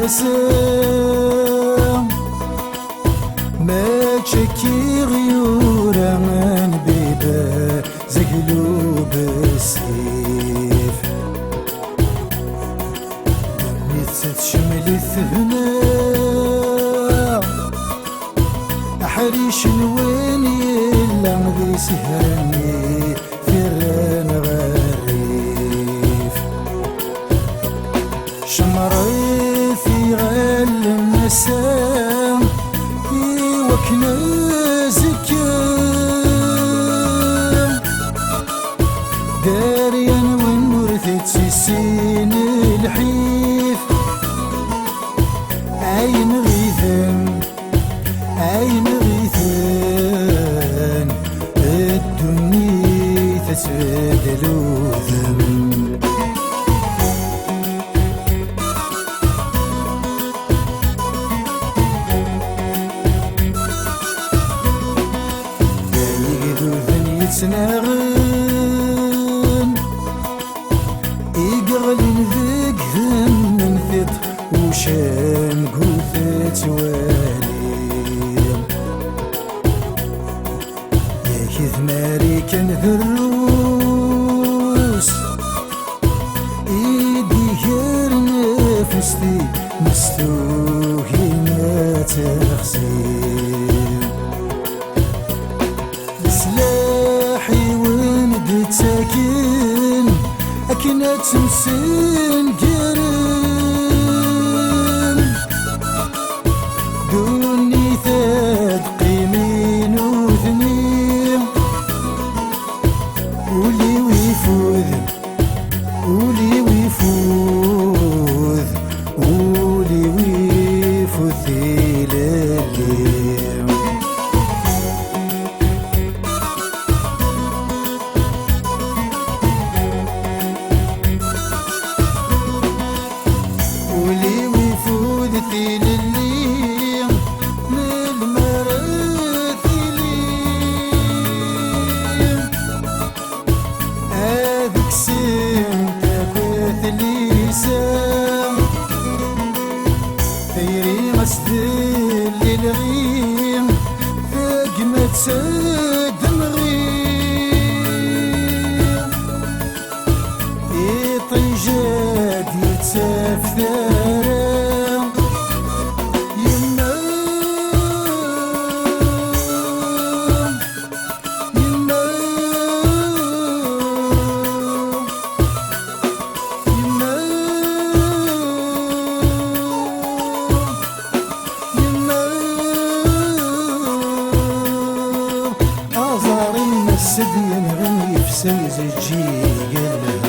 غسام ما تشكي غيورا من بيبا زقلو بالسيف تشمل الثبنا أحريش وين يلا مذي سهرني فران غريف شمري في غل النسام وكنا زكام داريا وين ورثت سين الحيف عين غيثان عين غيثان الدنيا تسبدل وذم يقدو ذن يتناغن يقغلن ذيك ذن من ثط وشان قوثة واليم ياكذ ماري كان ذروس ايدي غير نفستي مستوهي ما تخزين سلاحي وين بتساكن أكنت تمسين قرن دوني تدقي من وذنيم ولي ويفوذ ولي ويفوذ ولي ويفوذ ثيلاليم ولي ويفوذ ثيلاليم للمراثيليم هذيك سين تاكوث ليسام ثيري مسدل للغيم ثقمة سد مغيم يطيجاد يتسافر يما يما يما يما أزار المسد ينغني في سيز الجي قال